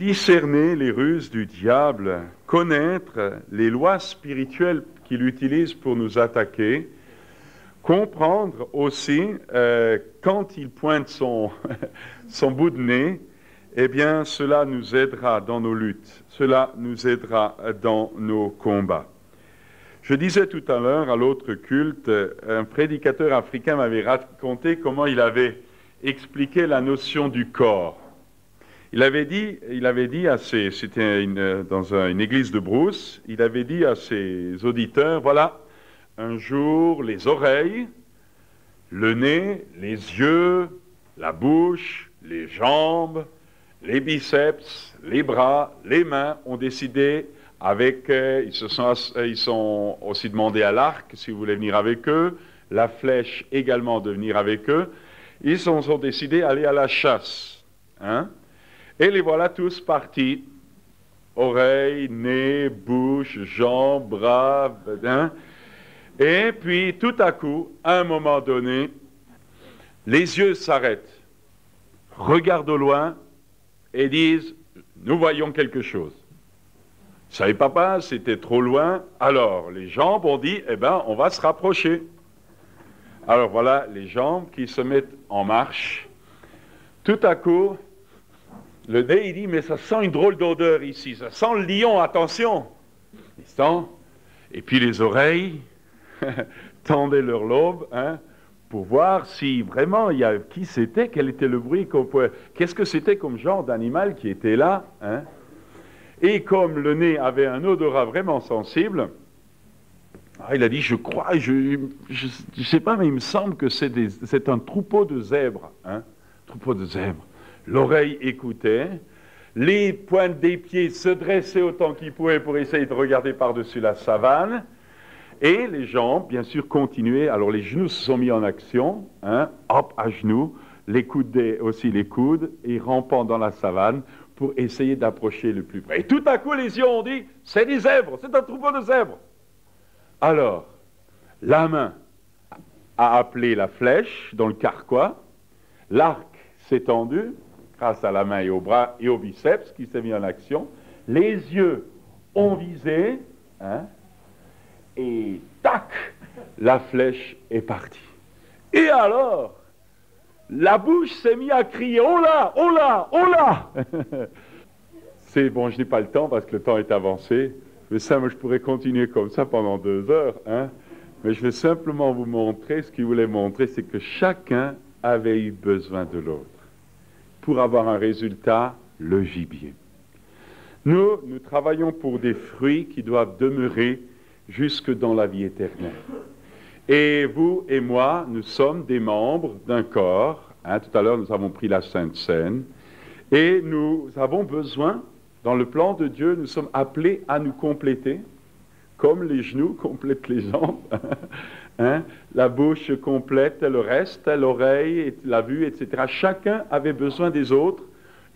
discerner les ruses du diable, connaître les lois spirituelles qu'il utilise pour nous attaquer, comprendre aussi quand il pointe son, son bout de nez, eh bien cela nous aidera dans nos luttes, cela nous aidera dans nos combats. Je disais tout à l'heure à l'autre culte, un prédicateur africain m'avait raconté comment il avait expliqué la notion du corps. Il avait dit c'était dans une église de Brousse, il avait dit à ses auditeurs, voilà, un jour les oreilles, le nez, les yeux, la bouche, les jambes, les biceps, les bras, les mains ont décidé ils sont aussi demandé à l'arc si vous voulez venir avec eux, la flèche également de venir avec eux, ils sont décidés d'aller à la chasse, hein? Et les voilà tous partis, oreilles, nez, bouche, jambes, bras, hein? Et puis tout à coup, à un moment donné, les yeux s'arrêtent, regardent au loin et disent « Nous voyons quelque chose ». Vous savez, papa, c'était trop loin. Alors, les jambes ont dit « Eh bien, on va se rapprocher ». Alors voilà, les jambes qui se mettent en marche. Tout à coup, le nez, il dit « Mais ça sent une drôle d'odeur ici, ça sent le lion, attention !» Ils sentent. Et puis les oreilles tendaient leur lobe, hein, pour voir si vraiment qui c'était, quel était le bruit qu'on pouvait... Qu'est-ce que c'était comme genre d'animal qui était là, hein? Et comme le nez avait un odorat vraiment sensible, il a dit, je crois, je sais pas, mais il me semble que c'est un troupeau de zèbres, hein? Troupeau de zèbres. L'oreille écoutait, les pointes des pieds se dressaient autant qu'ils pouvaient pour essayer de regarder par-dessus la savane, et les jambes, bien sûr, continuaient. Alors les genoux se sont mis en action, hein, hop, à genoux, les coudes aussi les coudes, et rampant dans la savane pour essayer d'approcher le plus près. Et tout à coup, les yeux ont dit, c'est des zèbres, c'est un troupeau de zèbres. Alors, la main a appelé la flèche dans le carquois, l'arc s'est tendu, grâce à la main et au bras et au biceps qui s'est mis en action, les yeux ont visé, hein, et tac, la flèche est partie. Et alors, la bouche s'est mise à crier, oh là, oh là, oh là. C'est bon, je n'ai pas le temps parce que le temps est avancé, mais ça, moi, je pourrais continuer comme ça pendant 2 heures, hein. Mais je vais simplement vous montrer, ce qu'il voulait montrer, c'est que chacun avait eu besoin de l'autre pour avoir un résultat, le gibier. Nous travaillons pour des fruits qui doivent demeurer jusque dans la vie éternelle. Et vous et moi, nous sommes des membres d'un corps. Hein, tout à l'heure, nous avons pris la Sainte Seine. Et nous avons besoin, dans le plan de Dieu, nous sommes appelés à nous compléter, comme les genoux complètent les jambes. Hein, la bouche complète le reste, l'oreille, la vue, etc. Chacun avait besoin des autres.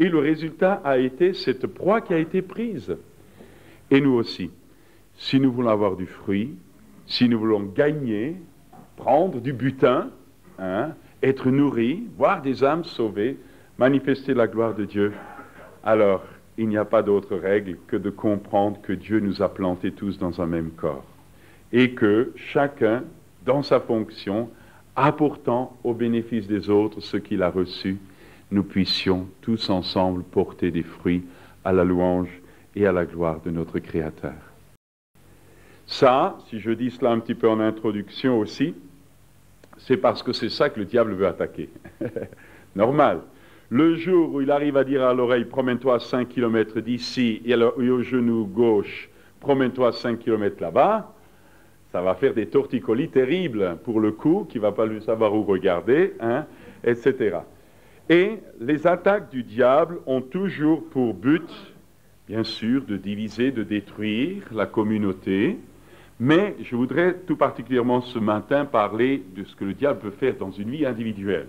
Et le résultat a été cette proie qui a été prise. Et nous aussi, si nous voulons avoir du fruit, si nous voulons gagner, prendre du butin, hein, être nourris, voir des âmes sauvées, manifester la gloire de Dieu, alors il n'y a pas d'autre règle que de comprendre que Dieu nous a plantés tous dans un même corps et que chacun, dans sa fonction, apportant au bénéfice des autres ce qu'il a reçu, nous puissions tous ensemble porter des fruits à la louange et à la gloire de notre Créateur. Ça, si je dis cela un petit peu en introduction aussi, c'est parce que c'est ça que le diable veut attaquer. Normal. Le jour où il arrive à dire à l'oreille, promène-toi à 5 km d'ici, et au genou gauche, promène-toi à 5 km là-bas, ça va faire des torticolis terribles pour le coup, qui ne va pas lui savoir où regarder, hein, etc. Et les attaques du diable ont toujours pour but, bien sûr, de diviser, de détruire la communauté. Mais je voudrais tout particulièrement ce matin parler de ce que le diable peut faire dans une vie individuelle.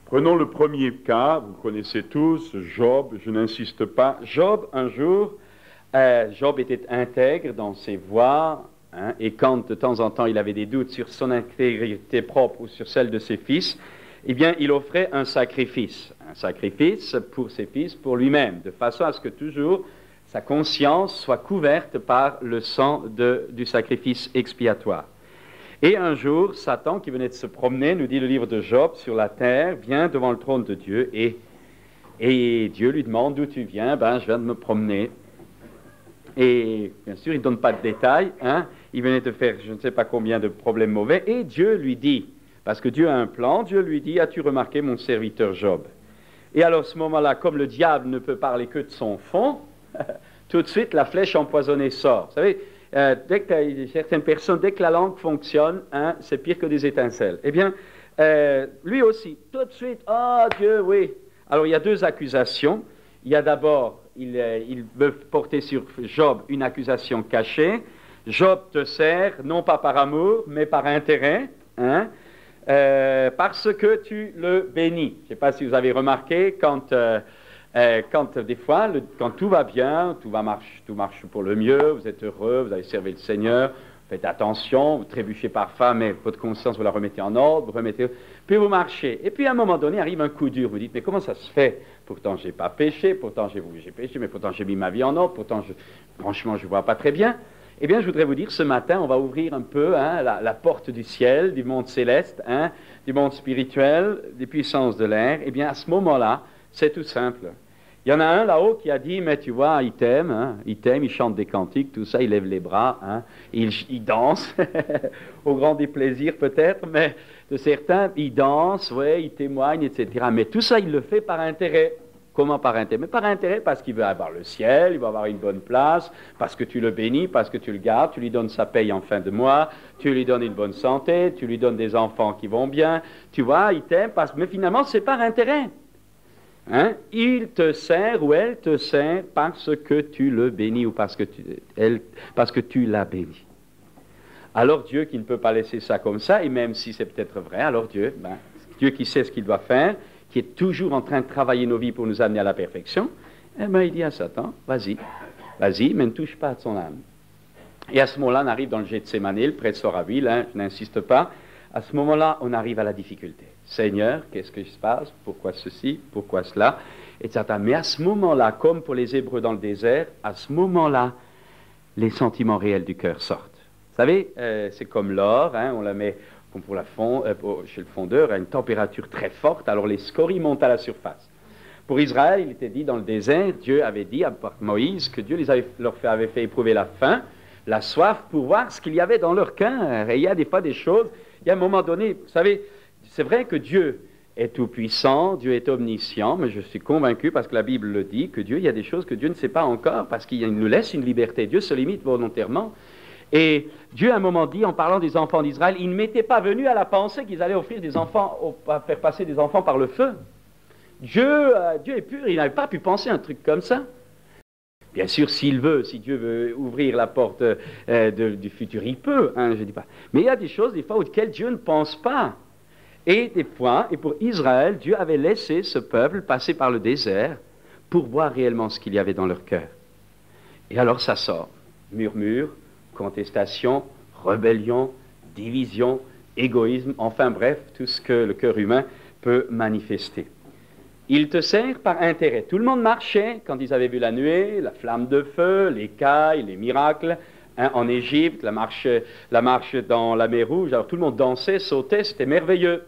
Prenons le premier cas, vous connaissez tous, Job, je n'insiste pas. Job, un jour, Job était intègre dans ses voies, hein, et quand de temps en temps il avait des doutes sur son intégrité propre ou sur celle de ses fils, eh bien, il offrait un sacrifice pour ses fils, pour lui-même, de façon à ce que toujours sa conscience soit couverte par le sang du sacrifice expiatoire. Et un jour, Satan, qui venait de se promener, nous dit le livre de Job, sur la terre, vient devant le trône de Dieu et Dieu lui demande d'où tu viens. Ben, je viens de me promener. Et bien sûr, il ne donne pas de détails. Hein. Il venait de faire je ne sais pas combien de problèmes mauvais. Et Dieu lui dit, parce que Dieu a un plan, Dieu lui dit, as-tu remarqué mon serviteur Job? Et alors, à ce moment-là, comme le diable ne peut parler que de son fond, tout de suite, la flèche empoisonnée sort. Vous savez, dès que certaines personnes, dès que la langue fonctionne, hein, c'est pire que des étincelles. Eh bien, lui aussi, tout de suite, oh Dieu, oui. Alors, il y a deux accusations. Il y a d'abord, il veut porter sur Job une accusation cachée. Job te sert, non pas par amour, mais par intérêt, hein, parce que tu le bénis. Je ne sais pas si vous avez remarqué, quand des fois, quand tout va bien, tout marche pour le mieux, vous êtes heureux, vous avez servi le Seigneur, faites attention, vous trébuchez parfois, mais votre conscience, vous la remettez en ordre, puis vous marchez. Et puis à un moment donné, arrive un coup dur, vous dites, mais comment ça se fait? Pourtant, je n'ai pas péché, pourtant j'ai péché, mais pourtant j'ai mis ma vie en ordre, pourtant, franchement, je ne vois pas très bien. Eh bien, je voudrais vous dire, ce matin, on va ouvrir un peu hein, la porte du ciel, du monde céleste, hein, du monde spirituel, des puissances de l'air. Eh bien, à ce moment-là, c'est tout simple. Il y en a un là-haut qui a dit, mais tu vois, il t'aime, hein, il chante des cantiques, tout ça, il lève les bras, hein, il danse, au grand déplaisir peut-être, mais de certains, il danse, ouais, il témoigne, etc. Mais tout ça, il le fait par intérêt. Comment par intérêt? Mais par intérêt parce qu'il veut avoir le ciel, il veut avoir une bonne place, parce que tu le bénis, parce que tu le gardes, tu lui donnes sa paye en fin de mois, tu lui donnes une bonne santé, tu lui donnes des enfants qui vont bien, tu vois, il t'aime, mais finalement, c'est par intérêt. Hein? Il te sert ou elle te sert parce que tu le bénis ou parce que tu l'as béni. Alors Dieu qui ne peut pas laisser ça comme ça, et même si c'est peut-être vrai, alors Dieu qui sait ce qu'il doit faire, qui est toujours en train de travailler nos vies pour nous amener à la perfection, eh bien il dit à Satan, vas-y, mais ne touche pas à son âme. Et à ce moment-là, on arrive dans le Gethsémani, le prêtre Soraville, hein, je n'insiste pas, à ce moment-là, on arrive à la difficulté. Seigneur, qu'est-ce qui se passe? Pourquoi ceci? Pourquoi cela? Etc. Mais à ce moment-là, comme pour les Hébreux dans le désert, à ce moment-là, les sentiments réels du cœur sortent. Vous savez, c'est comme l'or, hein, on la met comme chez le fondeur à une température très forte, alors les scories montent à la surface. Pour Israël, il était dit dans le désert, Dieu avait dit à Moïse que Dieu avait fait éprouver la faim, la soif, pour voir ce qu'il y avait dans leur cœur. Et il y a des fois des choses, il y a un moment donné, vous savez, c'est vrai que Dieu est tout-puissant, Dieu est omniscient, mais je suis convaincu, parce que la Bible le dit, que Dieu, il y a des choses que Dieu ne sait pas encore, parce qu'il nous laisse une liberté. Dieu se limite volontairement. Et Dieu, à un moment dit, en parlant des enfants d'Israël, il ne m'était pas venu à la pensée qu'ils allaient offrir des enfants, faire passer des enfants par le feu. Dieu est pur, il n'avait pas pu penser un truc comme ça. Bien sûr, si Dieu veut ouvrir la porte du futur, il peut, hein, je ne dis pas. Mais il y a des choses, des fois, auxquelles Dieu ne pense pas. Et des fois, et pour Israël, Dieu avait laissé ce peuple passer par le désert pour voir réellement ce qu'il y avait dans leur cœur. Et alors ça sort. Murmure, contestation, rébellion, division, égoïsme, enfin bref, tout ce que le cœur humain peut manifester. Il te sert par intérêt. Tout le monde marchait quand ils avaient vu la nuée, la flamme de feu, l'écaille, les miracles. Hein, en Égypte, la marche dans la mer Rouge, alors tout le monde dansait, sautait, c'était merveilleux.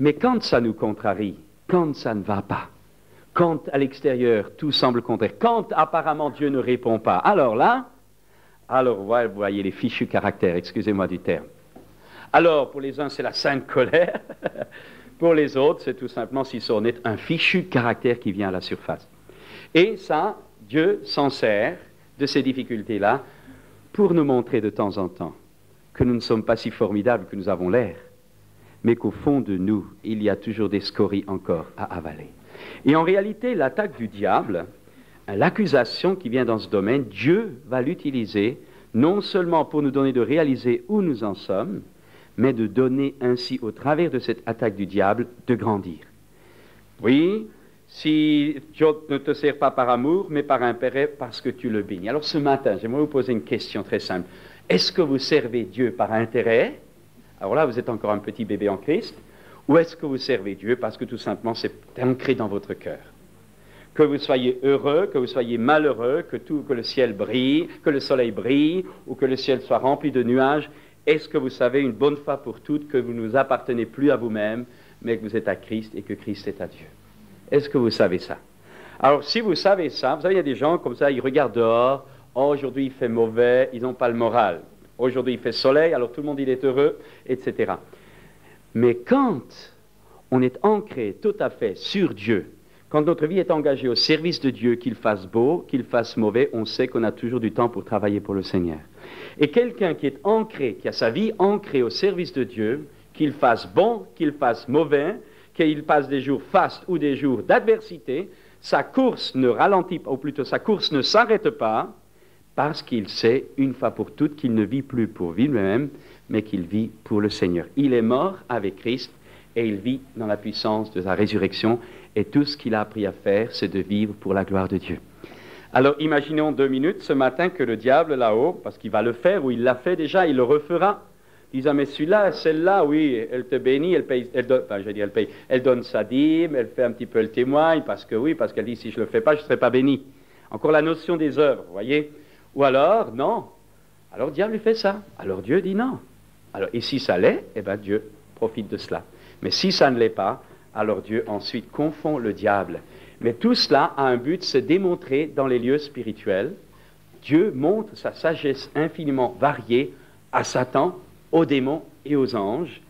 Mais quand ça nous contrarie, quand ça ne va pas, quand à l'extérieur tout semble contraire, quand apparemment Dieu ne répond pas, alors vous voyez les fichus caractères, excusez-moi du terme. Alors pour les uns c'est la sainte colère, pour les autres c'est tout simplement, s'ils sont honnêtes, un fichu caractère qui vient à la surface. Et ça, Dieu s'en sert de ces difficultés-là pour nous montrer de temps en temps que nous ne sommes pas si formidables que nous avons l'air, mais qu'au fond de nous, il y a toujours des scories encore à avaler. Et en réalité, l'attaque du diable, l'accusation qui vient dans ce domaine, Dieu va l'utiliser non seulement pour nous donner de réaliser où nous en sommes, mais de donner ainsi, au travers de cette attaque du diable, de grandir. Oui, si Dieu ne te sert pas par amour, mais par intérêt, parce que tu le bénis. Alors ce matin, j'aimerais vous poser une question très simple. Est-ce que vous servez Dieu par intérêt? Alors là, vous êtes encore un petit bébé en Christ. Ou est-ce que vous servez Dieu parce que tout simplement c'est ancré dans votre cœur? Que vous soyez heureux, que vous soyez malheureux, que le ciel brille, que le soleil brille, ou que le ciel soit rempli de nuages, est-ce que vous savez une bonne fois pour toutes que vous ne vous appartenez plus à vous-même, mais que vous êtes à Christ et que Christ est à Dieu? Est-ce que vous savez ça? Alors, si vous savez ça, vous savez, il y a des gens comme ça, ils regardent dehors, oh, aujourd'hui il fait mauvais, ils n'ont pas le moral. Aujourd'hui il fait soleil, alors tout le monde il est heureux, etc. Mais quand on est ancré tout à fait sur Dieu, quand notre vie est engagée au service de Dieu, qu'il fasse beau, qu'il fasse mauvais, on sait qu'on a toujours du temps pour travailler pour le Seigneur. Et quelqu'un qui est ancré, qui a sa vie ancrée au service de Dieu, qu'il fasse bon, qu'il fasse mauvais, qu'il passe des jours fastes ou des jours d'adversité, sa course ne ralentit pas, ou plutôt sa course ne s'arrête pas, parce qu'il sait une fois pour toutes qu'il ne vit plus pour vivre lui-même, mais qu'il vit pour le Seigneur. Il est mort avec Christ et il vit dans la puissance de sa résurrection, et tout ce qu'il a appris à faire, c'est de vivre pour la gloire de Dieu. Alors imaginons 2 minutes ce matin que le diable là-haut, parce qu'il va le faire, ou il l'a fait déjà, il le refera, disant, mais celui-là, celle-là, oui, elle te bénit, elle donne sa dîme, elle fait un petit peu le témoigne, parce qu'elle dit, si je ne le fais pas, je ne serai pas béni. Encore la notion des œuvres, vous voyez? Ou alors, non. Alors le diable lui fait ça. Alors Dieu dit non. Alors, et si ça l'est, eh bien Dieu profite de cela. Mais si ça ne l'est pas, alors Dieu ensuite confond le diable. Mais tout cela a un but, c'est démontrer dans les lieux spirituels. Dieu montre sa sagesse infiniment variée à Satan, aux démons et aux anges,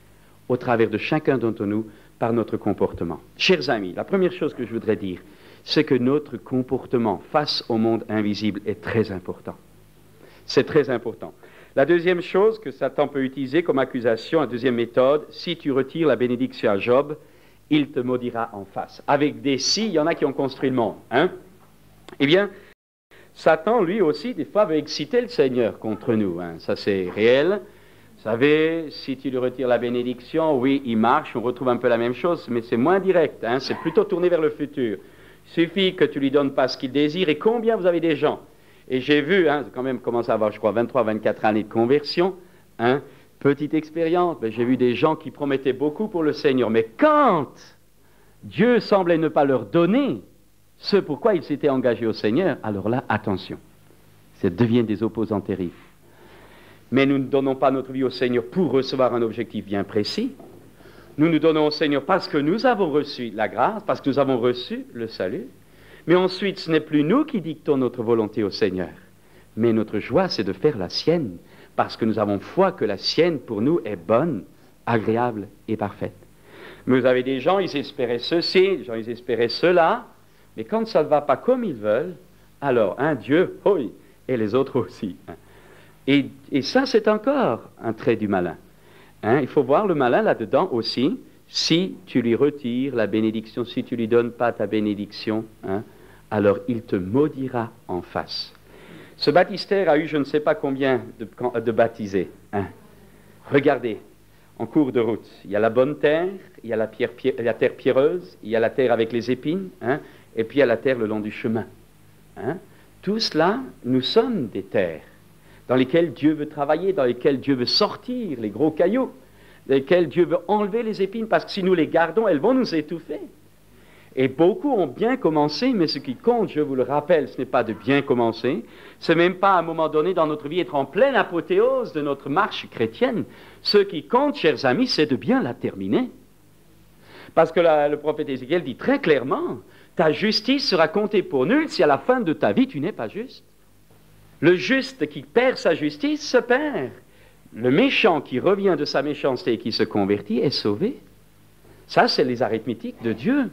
au travers de chacun d'entre nous, par notre comportement. Chers amis, la première chose que je voudrais dire, c'est que notre comportement face au monde invisible est très important. C'est très important. La deuxième chose que Satan peut utiliser comme accusation, la deuxième méthode, si tu retires la bénédiction à Job, il te maudira en face. Avec des si, il y en a qui ont construit le monde. Hein? Eh bien, Satan, lui aussi, des fois, veut exciter le Seigneur contre nous. Hein? Ça, c'est réel. Vous savez, si tu lui retires la bénédiction, oui, il marche, on retrouve un peu la même chose, mais c'est moins direct. Hein? C'est plutôt tourné vers le futur. Il suffit que tu lui donnes pas ce qu'il désire. Et combien vous avez des gens? Et j'ai vu, hein, quand même commencé à avoir, je crois, 23, 24 années de conversion, hein, petite expérience, mais j'ai vu des gens qui promettaient beaucoup pour le Seigneur. Mais quand Dieu semblait ne pas leur donner ce pourquoi ils s'étaient engagés au Seigneur, alors là, attention, ça devient des opposants terribles. Mais nous ne donnons pas notre vie au Seigneur pour recevoir un objectif bien précis. Nous nous donnons au Seigneur parce que nous avons reçu la grâce, parce que nous avons reçu le salut. Mais ensuite, ce n'est plus nous qui dictons notre volonté au Seigneur. Mais notre joie, c'est de faire la sienne, parce que nous avons foi que la sienne, pour nous, est bonne, agréable et parfaite. Mais vous avez des gens, ils espéraient ceci, des gens, ils espéraient cela, mais quand ça ne va pas comme ils veulent, alors, Dieu, oui, et les autres aussi. Hein. Et ça, c'est encore un trait du malin. Hein, il faut voir le malin là-dedans aussi. Si tu lui retires la bénédiction, si tu ne lui donnes pas ta bénédiction, hein, alors il te maudira en face. Ce baptistère a eu je ne sais pas combien de baptisés. Hein. Regardez, en cours de route, il y a la bonne terre, il y a la terre pierreuse, il y a la terre avec les épines, hein, et puis il y a la terre le long du chemin. Hein. Tout cela, nous sommes des terres dans lesquelles Dieu veut travailler, dans lesquelles Dieu veut sortir les gros cailloux, dans lesquelles Dieu veut enlever les épines, parce que si nous les gardons, elles vont nous étouffer. Et beaucoup ont bien commencé, mais ce qui compte, je vous le rappelle, ce n'est pas de bien commencer, ce n'est même pas à un moment donné dans notre vie être en pleine apothéose de notre marche chrétienne. Ce qui compte, chers amis, c'est de bien la terminer. Parce que le prophète Ézéchiel dit très clairement, ta justice sera comptée pour nulle si à la fin de ta vie tu n'es pas juste. Le juste qui perd sa justice se perd. Le méchant qui revient de sa méchanceté et qui se convertit est sauvé. Ça, c'est les arithmétiques de Dieu.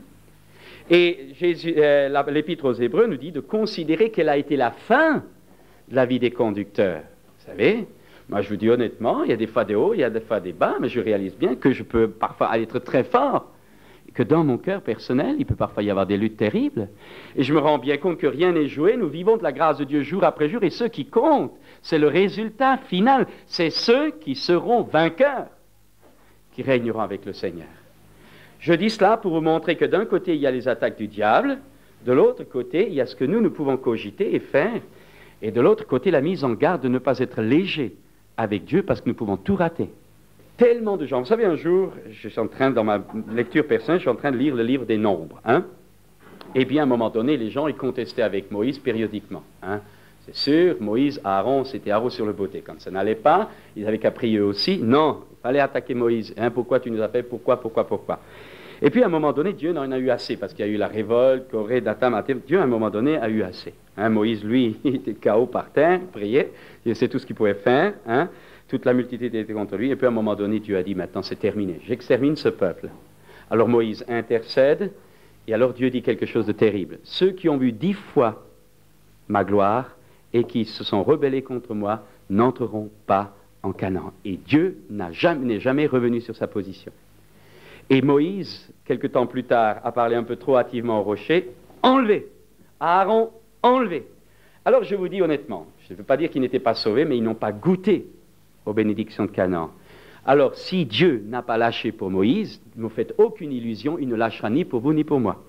Et l'Épître aux Hébreux nous dit de considérer quelle a été la fin de la vie des conducteurs. Vous savez, moi je vous dis honnêtement, il y a des fois des hauts, il y a des fois des bas, mais je réalise bien que je peux parfois être très fort. Que dans mon cœur personnel, il peut parfois y avoir des luttes terribles. Et je me rends bien compte que rien n'est joué, nous vivons de la grâce de Dieu jour après jour, et ce qui compte, c'est le résultat final. C'est ceux qui seront vainqueurs, qui régneront avec le Seigneur. Je dis cela pour vous montrer que d'un côté, il y a les attaques du diable, de l'autre côté, il y a ce que nous pouvons cogiter et faire, et de l'autre côté, la mise en garde de ne pas être léger avec Dieu, parce que nous pouvons tout rater. Tellement de gens. Vous savez, un jour, je suis en train, dans ma lecture personnelle, je suis en train de lire le livre des Nombres. Hein? Et puis, à un moment donné, les gens, ils contestaient avec Moïse périodiquement. Hein? C'est sûr, Moïse, Aaron, c'était Aaron sur le beauté. Quand ça n'allait pas, ils avaient qu'à prier eux aussi. Non, il fallait attaquer Moïse. Hein? Pourquoi tu nous as fait? Pourquoi? Et puis, à un moment donné, Dieu n'en a eu assez, parce qu'il y a eu la révolte, Corée, Datam, Dieu, à un moment donné, a eu assez. Hein? Moïse, lui, il était KO par terre, priait, il sait tout ce qu'il pouvait faire. Hein? Toute la multitude était contre lui. Et puis, à un moment donné, Dieu a dit, maintenant, c'est terminé. J'extermine ce peuple. Alors, Moïse intercède, et alors Dieu dit quelque chose de terrible. Ceux qui ont vu 10 fois ma gloire et qui se sont rebellés contre moi n'entreront pas en Canaan. Et Dieu n'est jamais revenu sur sa position. Et Moïse, quelque temps plus tard, a parlé un peu trop hâtivement au rocher, enlevé. Aaron, enlevé. Alors je vous dis honnêtement, je ne veux pas dire qu'ils n'étaient pas sauvés, mais ils n'ont pas goûté aux bénédictions de Canaan. Alors si Dieu n'a pas lâché pour Moïse, ne vous faites aucune illusion, il ne lâchera ni pour vous ni pour moi.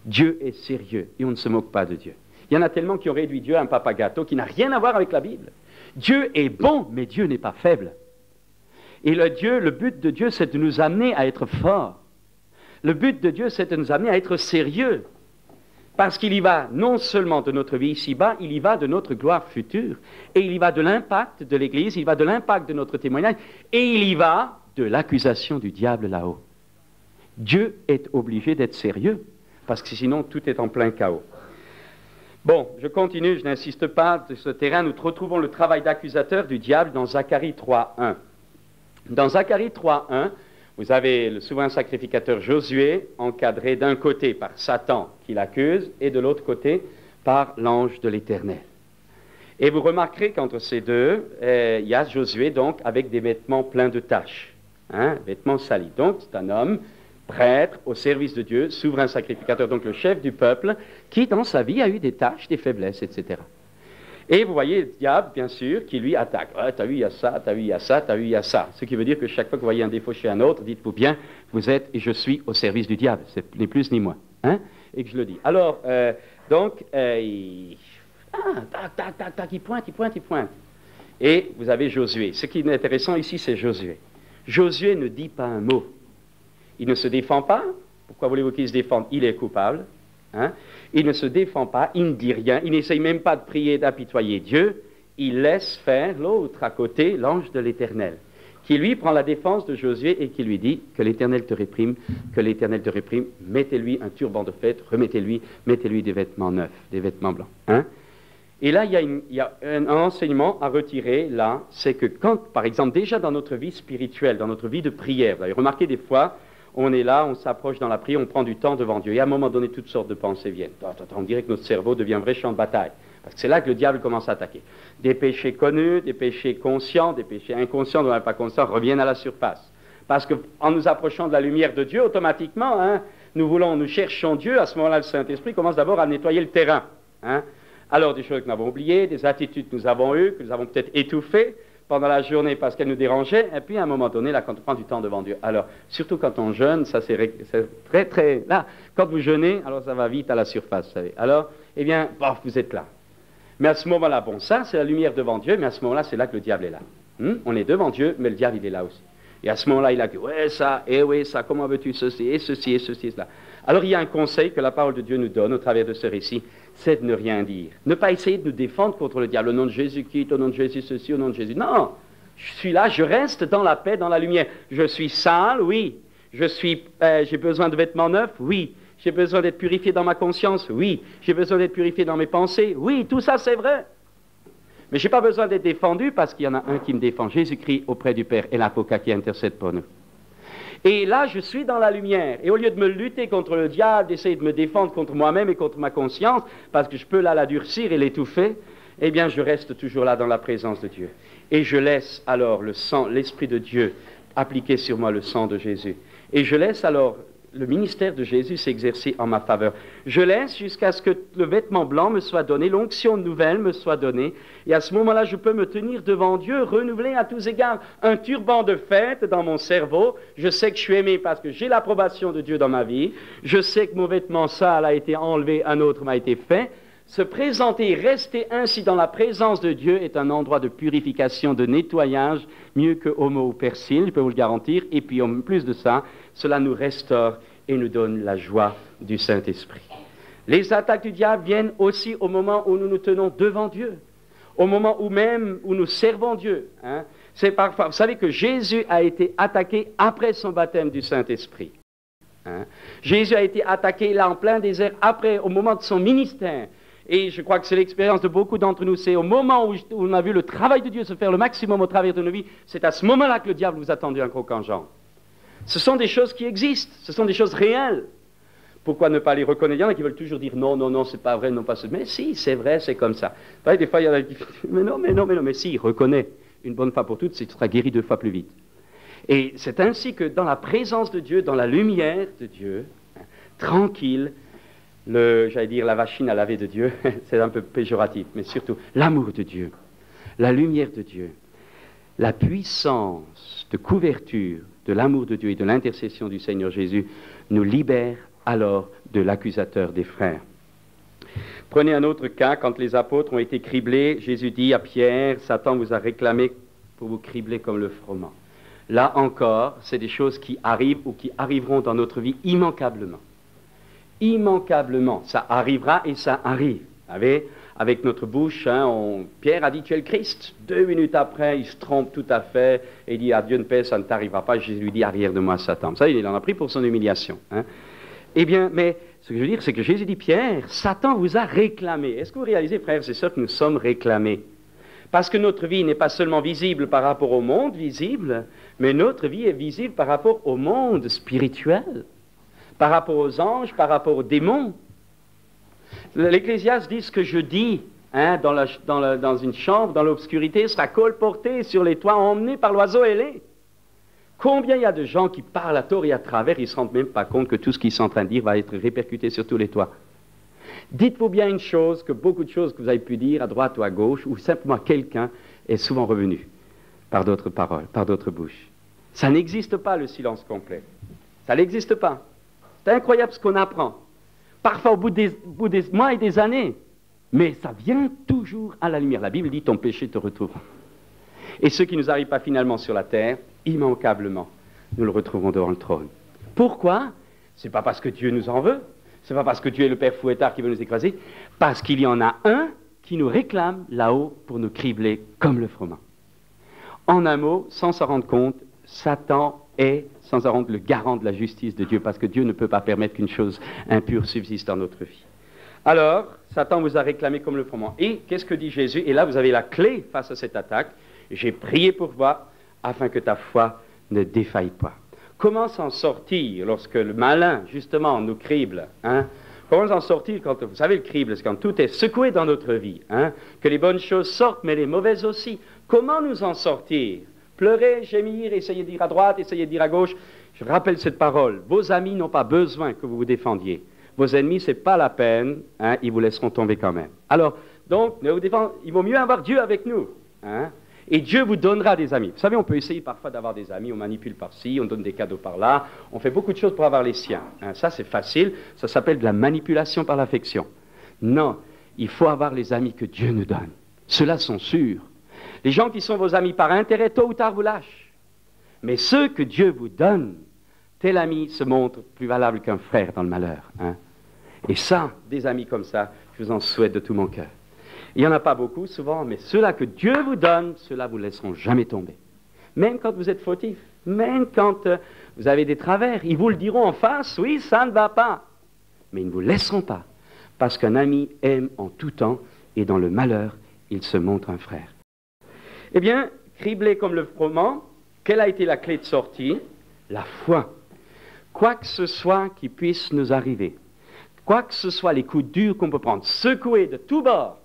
Dieu est sérieux et on ne se moque pas de Dieu. Il y en a tellement qui ont réduit Dieu à un papa gâteau qui n'a rien à voir avec la Bible. Dieu est bon, mais Dieu n'est pas faible. Et le but de Dieu, c'est de nous amener à être forts. Le but de Dieu, c'est de nous amener à être sérieux. Parce qu'il y va non seulement de notre vie ici-bas, il y va de notre gloire future. Et il y va de l'impact de l'Église, il y va de l'impact de notre témoignage, et il y va de l'accusation du diable là-haut. Dieu est obligé d'être sérieux, parce que sinon tout est en plein chaos. Bon, je continue, je n'insiste pas. De ce terrain, nous retrouvons le travail d'accusateur du diable dans Zacharie 3.1. Dans Zacharie 3.1, vous avez le souverain sacrificateur Josué, encadré d'un côté par Satan qui l'accuse, et de l'autre côté par l'ange de l'Éternel. Et vous remarquerez qu'entre ces deux, il y a Josué donc avec des vêtements pleins de taches, hein, vêtements salis. Donc c'est un homme prêtre au service de Dieu, souverain sacrificateur, donc le chef du peuple, qui dans sa vie a eu des tâches, des faiblesses, etc. Et vous voyez le diable, bien sûr, qui lui attaque. Ah, t'as vu, il y a ça, t'as vu, il y a ça, t'as vu, il y a ça. Ce qui veut dire que chaque fois que vous voyez un défaut chez un autre, dites-vous bien, vous êtes et je suis au service du diable. C'est ni plus ni moins. Hein? Et que je le dis. Alors, il pointe. Et vous avez Josué. Ce qui est intéressant ici, c'est Josué. Josué ne dit pas un mot. Il ne se défend pas. Pourquoi voulez-vous qu'il se défende? Il est coupable. Hein? Il ne se défend pas, il ne dit rien, il n'essaye même pas de prier, d'apitoyer Dieu, il laisse faire l'autre à côté, l'ange de l'Éternel, qui lui prend la défense de Josué et qui lui dit que l'Éternel te réprime, mettez-lui un turban de fête, mettez-lui des vêtements neufs, des vêtements blancs. Hein? Et là, il y a un enseignement à retirer, là, c'est que quand, par exemple, déjà dans notre vie spirituelle, dans notre vie de prière, vous avez remarqué des fois, on est là, on s'approche dans la prière, on prend du temps devant Dieu. Et à un moment donné, toutes sortes de pensées viennent. On dirait que notre cerveau devient un vrai champ de bataille. Parce que c'est là que le diable commence à attaquer. Des péchés connus, des péchés conscients, des péchés inconscients, dont on n'est pas conscient, reviennent à la surface. Parce qu'en nous approchant de la lumière de Dieu, automatiquement, hein, nous cherchons Dieu. À ce moment-là, le Saint-Esprit commence d'abord à nettoyer le terrain. Hein. Alors, des choses que nous avons oubliées, des attitudes que nous avons eues, que nous avons peut-être étouffées pendant la journée parce qu'elle nous dérangeait, et puis à un moment donné, là, quand on prend du temps devant Dieu. Alors, surtout quand on jeûne, ça c'est très, très... Là, quand vous jeûnez, alors ça va vite à la surface, vous savez. Alors, eh bien, vous êtes là. Mais à ce moment-là, bon, ça, c'est la lumière devant Dieu, mais à ce moment-là, c'est là que le diable est là. On est devant Dieu, mais le diable, il est là aussi. Et à ce moment-là, il a dit, ouais, ça, comment veux-tu ceci, et ceci, et cela. Alors, il y a un conseil que la parole de Dieu nous donne au travers de ce récit, c'est de ne rien dire. Ne pas essayer de nous défendre contre le diable. Au nom de Jésus quitte, au nom de Jésus ceci, au nom de Jésus. Non, je suis là, je reste dans la paix, dans la lumière. Je suis sale, oui. J'ai besoin de vêtements neufs, oui. J'ai besoin d'être purifié dans ma conscience, oui. J'ai besoin d'être purifié dans mes pensées, oui. Tout ça, c'est vrai. Mais je n'ai pas besoin d'être défendu parce qu'il y en a un qui me défend, Jésus-Christ auprès du Père et l'avocat qui intercède pour nous. Et là, je suis dans la lumière. Et au lieu de me lutter contre le diable, d'essayer de me défendre contre moi-même et contre ma conscience, parce que je peux là la durcir et l'étouffer, eh bien, je reste toujours là dans la présence de Dieu. Et je laisse alors le sang, l'Esprit de Dieu appliquer sur moi le sang de Jésus. Et je laisse alors le ministère de Jésus s'exercer en ma faveur. Je laisse jusqu'à ce que le vêtement blanc me soit donné, l'onction nouvelle me soit donnée, et à ce moment-là, je peux me tenir devant Dieu, renouveler à tous égards un turban de fête dans mon cerveau. Je sais que je suis aimé parce que j'ai l'approbation de Dieu dans ma vie. Je sais que mon vêtement sale a été enlevé, un autre m'a été fait. Se présenter, rester ainsi dans la présence de Dieu est un endroit de purification, de nettoyage, mieux que homo ou persil, je peux vous le garantir. Et puis en plus de ça, cela nous restaure et nous donne la joie du Saint-Esprit. Les attaques du diable viennent aussi au moment où nous nous tenons devant Dieu, au moment où même où nous servons Dieu. Hein. C'est parfois, vous savez que Jésus a été attaqué après son baptême du Saint-Esprit. Hein. Jésus a été attaqué là en plein désert, après, au moment de son ministère. Et je crois que c'est l'expérience de beaucoup d'entre nous. C'est au moment où on a vu le travail de Dieu se faire le maximum au travers de nos vies, c'est à ce moment-là que le diable vous a tendu un croc en jambe. Ce sont des choses qui existent, ce sont des choses réelles. Pourquoi ne pas les reconnaître? Il y en a qui veulent toujours dire non, non, non, c'est pas vrai, non, pas ce. Mais si, c'est vrai, c'est comme ça. Des fois, il y en a qui disent mais non, mais non, mais non, mais si, reconnais une bonne fois pour toutes, tu seras guéri 2 fois plus vite. Et c'est ainsi que dans la présence de Dieu, dans la lumière de Dieu, tranquille, j'allais dire la machine à laver de Dieu, c'est un peu péjoratif, mais surtout l'amour de Dieu, la lumière de Dieu, la puissance de couverture de l'amour de Dieu et de l'intercession du Seigneur Jésus nous libère alors de l'accusateur des frères. Prenez un autre cas, quand les apôtres ont été criblés, Jésus dit à Pierre, Satan vous a réclamé pour vous cribler comme le froment. Là encore, c'est des choses qui arrivent ou qui arriveront dans notre vie immanquablement. Immanquablement, ça arrivera et ça arrive. Vous savez, avec notre bouche, hein, Pierre a dit tu es le Christ. 2 minutes après, il se trompe tout à fait et il dit à Dieu ne paix, ça ne t'arrivera pas. Jésus lui dit arrière de moi, Satan. Ça, il en a pris pour son humiliation. Hein. Eh bien, mais ce que je veux dire, c'est que Jésus dit Pierre, Satan vous a réclamé. Est-ce que vous réalisez, frères et sœurs, que nous sommes réclamés? Parce que notre vie n'est pas seulement visible par rapport au monde visible, mais notre vie est visible par rapport au monde spirituel, par rapport aux anges, par rapport aux démons. L'Ecclésiaste dit ce que je dis hein, dans une chambre, dans l'obscurité, sera colporté sur les toits, emmené par l'oiseau ailé. Combien il y a de gens qui parlent à tort et à travers, ils ne se rendent même pas compte que tout ce qu'ils sont en train de dire va être répercuté sur tous les toits. Dites-vous bien une chose, que beaucoup de choses que vous avez pu dire à droite ou à gauche, ou simplement quelqu'un est souvent revenu par d'autres paroles, par d'autres bouches. Ça n'existe pas le silence complet. Ça n'existe pas. C'est incroyable ce qu'on apprend. Parfois au bout des mois et des années. Mais ça vient toujours à la lumière. La Bible dit ton péché te retrouvera. Et ce qui ne nous arrive pas finalement sur la terre, immanquablement, nous le retrouverons devant le trône. Pourquoi? Ce n'est pas parce que Dieu nous en veut. Ce n'est pas parce que Dieu est le Père fouettard qui veut nous écraser. Parce qu'il y en a un qui nous réclame là-haut pour nous cribler comme le froment. En un mot, sans s'en rendre compte, Satan est, sans s'en rendre, le garant de la justice de Dieu, parce que Dieu ne peut pas permettre qu'une chose impure subsiste dans notre vie. Alors, Satan vous a réclamé comme le froment. Et qu'est-ce que dit Jésus? Et là, vous avez la clé face à cette attaque. J'ai prié pour toi, afin que ta foi ne défaille pas. Comment s'en sortir lorsque le malin, justement, nous crible hein? Comment s'en sortir quand, vous savez, le crible, c'est quand tout est secoué dans notre vie, hein? Que les bonnes choses sortent, mais les mauvaises aussi. Comment nous en sortir? Pleurer, gémir, essayer de dire à droite, essayer de dire à gauche. Je rappelle cette parole. Vos amis n'ont pas besoin que vous vous défendiez. Vos ennemis, ce n'est pas la peine, hein? Ils vous laisseront tomber quand même. Alors, donc, ne vous défendez, il vaut mieux avoir Dieu avec nous, hein? Et Dieu vous donnera des amis. Vous savez, on peut essayer parfois d'avoir des amis, on manipule par-ci, on donne des cadeaux par-là, on fait beaucoup de choses pour avoir les siens. Hein, ça, c'est facile, ça s'appelle de la manipulation par l'affection. Non, il faut avoir les amis que Dieu nous donne. Ceux-là sont sûrs. Les gens qui sont vos amis par intérêt, tôt ou tard, vous lâchent. Mais ceux que Dieu vous donne, tel ami se montre plus valable qu'un frère dans le malheur. Hein. Et ça, des amis comme ça, je vous en souhaite de tout mon cœur. Il n'y en a pas beaucoup, souvent, mais ceux-là que Dieu vous donne, ceux-là vous laisseront jamais tomber. Même quand vous êtes fautif, même quand vous avez des travers, ils vous le diront en face, oui, ça ne va pas. Mais ils ne vous laisseront pas, parce qu'un ami aime en tout temps, et dans le malheur, il se montre un frère. Eh bien, criblé comme le froment, quelle a été la clé de sortie? La foi. Quoi que ce soit qui puisse nous arriver, quoi que ce soit les coups durs qu'on peut prendre, secoués de tous bords,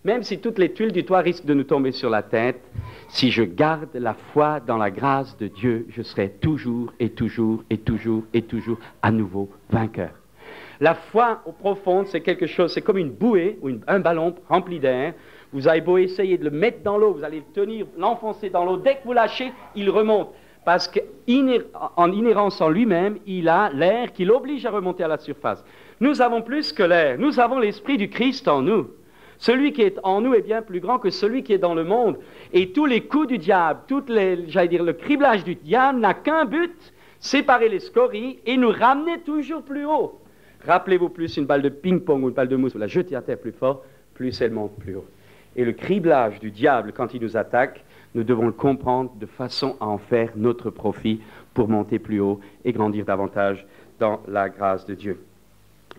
même si toutes les tuiles du toit risquent de nous tomber sur la tête, si je garde la foi dans la grâce de Dieu, je serai toujours et toujours et toujours et toujours à nouveau vainqueur. La foi au profond, c'est quelque chose, c'est comme une bouée ou un ballon rempli d'air. Vous avez beau essayer de le mettre dans l'eau, vous allez le tenir, l'enfoncer dans l'eau. Dès que vous lâchez, il remonte. parce qu'en inhérence en lui-même, il a l'air qui l'oblige à remonter à la surface. Nous avons plus que l'air, nous avons l'Esprit du Christ en nous. Celui qui est en nous est bien plus grand que celui qui est dans le monde. Et tous les coups du diable, le criblage du diable n'a qu'un but, séparer les scories et nous ramener toujours plus haut. Rappelez-vous, plus une balle de ping-pong ou une balle de mousse, vous la jetez à terre plus fort, plus elle monte plus haut. Et le criblage du diable, quand il nous attaque, nous devons le comprendre de façon à en faire notre profit pour monter plus haut et grandir davantage dans la grâce de Dieu.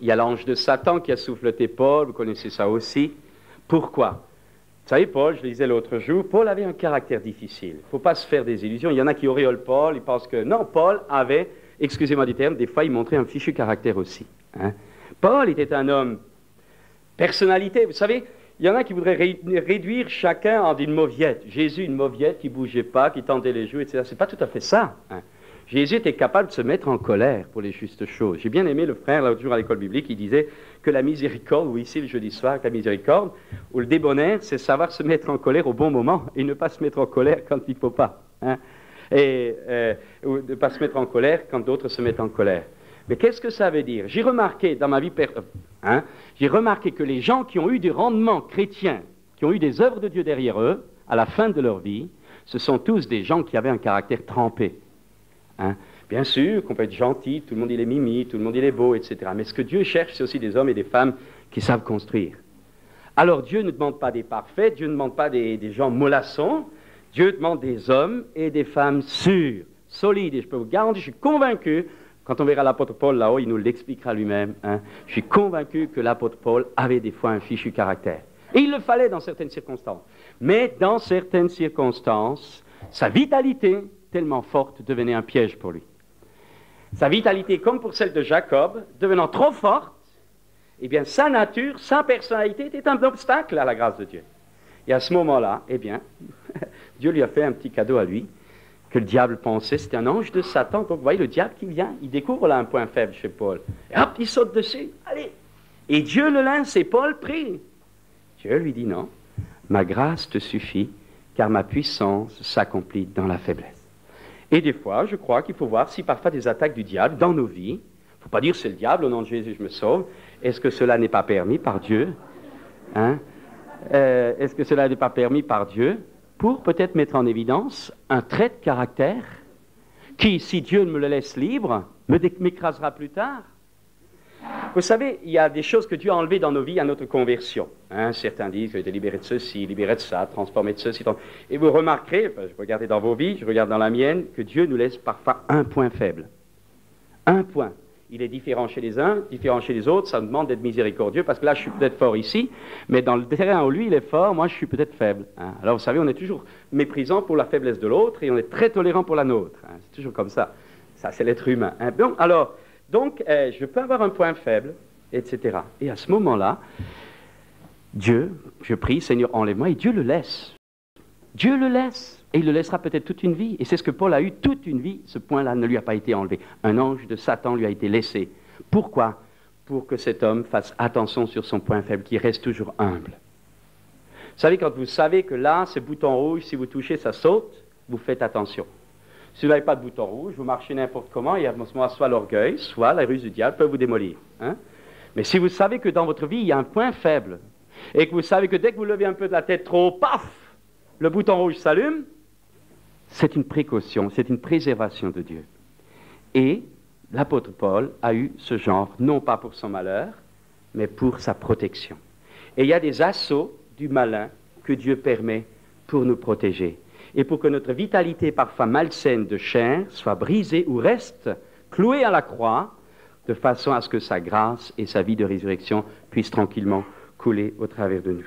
Il y a l'ange de Satan qui a souffleté Paul, vous connaissez ça aussi. Pourquoi? Vous savez, Paul, je le disais l'autre jour, Paul avait un caractère difficile. Il ne faut pas se faire des illusions. Il y en a qui auréolent Paul, ils pensent que non, Paul avait, excusez-moi du terme, des fois il montrait un fichu caractère aussi. Hein? Paul était un homme, personnalité, vous savez, il y en a qui voudraient réduire chacun en une mauviette. Jésus, une mauviette qui ne bougeait pas, qui tendait les joues, etc. Ce n'est pas tout à fait ça. Hein? Jésus était capable de se mettre en colère pour les justes choses. J'ai bien aimé le frère, l'autre jour à l'école biblique, il disait que la miséricorde, ou ici le jeudi soir, que la miséricorde, ou le débonnaire, c'est savoir se mettre en colère au bon moment et ne pas se mettre en colère quand il ne faut pas. Hein? Ou ne pas se mettre en colère quand d'autres se mettent en colère. Mais qu'est-ce que ça veut dire? J'ai remarqué dans ma vie, j'ai remarqué que les gens qui ont eu du rendement chrétien, qui ont eu des œuvres de Dieu derrière eux, à la fin de leur vie, ce sont tous des gens qui avaient un caractère trempé. Hein? Bien sûr qu'on peut être gentil, tout le monde il est mimi, tout le monde il est beau, etc. Mais ce que Dieu cherche, c'est aussi des hommes et des femmes qui savent construire. Alors Dieu ne demande pas des parfaits, Dieu ne demande pas des gens mollassons, Dieu demande des hommes et des femmes sûrs, solides. Et je peux vous garantir, je suis convaincu, quand on verra l'apôtre Paul là-haut, il nous l'expliquera lui-même, hein, je suis convaincu que l'apôtre Paul avait des fois un fichu caractère. Et il le fallait dans certaines circonstances. Mais dans certaines circonstances, sa vitalité tellement forte devenait un piège pour lui. Sa vitalité, comme pour celle de Jacob, devenant trop forte, eh bien, sa nature, sa personnalité était un obstacle à la grâce de Dieu. Et à ce moment-là, eh bien, Dieu lui a fait un petit cadeau à lui, que le diable pensait, c'était un ange de Satan. Donc, vous voyez, le diable qui vient, il découvre là un point faible chez Paul. Et hop, il saute dessus, allez. Et Dieu le lance, et Paul prie. Dieu lui dit non, ma grâce te suffit, car ma puissance s'accomplit dans la faiblesse. Et des fois, je crois qu'il faut voir si parfois des attaques du diable dans nos vies, il ne faut pas dire c'est le diable, au nom de Jésus je me sauve, est-ce que cela n'est pas permis par Dieu? Hein? Est-ce que cela n'est pas permis par Dieu pour peut-être mettre en évidence un trait de caractère qui, si Dieu me le laisse libre, m'écrasera plus tard? Vous savez, il y a des choses que Dieu a enlevées dans nos vies à notre conversion. Hein, certains disent que j'ai été libéré de ceci, libéré de ça, transformé de ceci. Et vous remarquerez, je regardais dans vos vies, je regarde dans la mienne, que Dieu nous laisse parfois un point faible. Un point. Il est différent chez les uns, différent chez les autres, ça me demande d'être miséricordieux, parce que là, je suis peut-être fort ici, mais dans le terrain où lui, il est fort, moi, je suis peut-être faible. Hein. Alors, vous savez, on est toujours méprisant pour la faiblesse de l'autre, et on est très tolérant pour la nôtre. Hein. C'est toujours comme ça. Ça, c'est l'être humain. Hein. Bon, alors... Donc, je peux avoir un point faible, etc. Et à ce moment-là, Dieu, je prie, Seigneur, enlève-moi, et Dieu le laisse. Dieu le laisse, et il le laissera peut-être toute une vie. Et c'est ce que Paul a eu toute une vie, ce point-là ne lui a pas été enlevé. Un ange de Satan lui a été laissé. Pourquoi? Pour que cet homme fasse attention sur son point faible, qu'il reste toujours humble. Vous savez, quand vous savez que là, ce bouton rouge, si vous touchez, ça saute, vous faites attention. Si vous n'avez pas de bouton rouge, vous marchez n'importe comment, et à ce moment, soit l'orgueil, soit la ruse du diable peut vous démolir. Hein? Mais si vous savez que dans votre vie, il y a un point faible, et que vous savez que dès que vous levez un peu de la tête trop haut, paf, le bouton rouge s'allume, c'est une précaution, c'est une préservation de Dieu. Et l'apôtre Paul a eu ce genre, non pas pour son malheur, mais pour sa protection. Et il y a des assauts du malin que Dieu permet pour nous protéger. Et pour que notre vitalité parfois malsaine de chair soit brisée ou reste clouée à la croix, de façon à ce que sa grâce et sa vie de résurrection puissent tranquillement couler au travers de nous.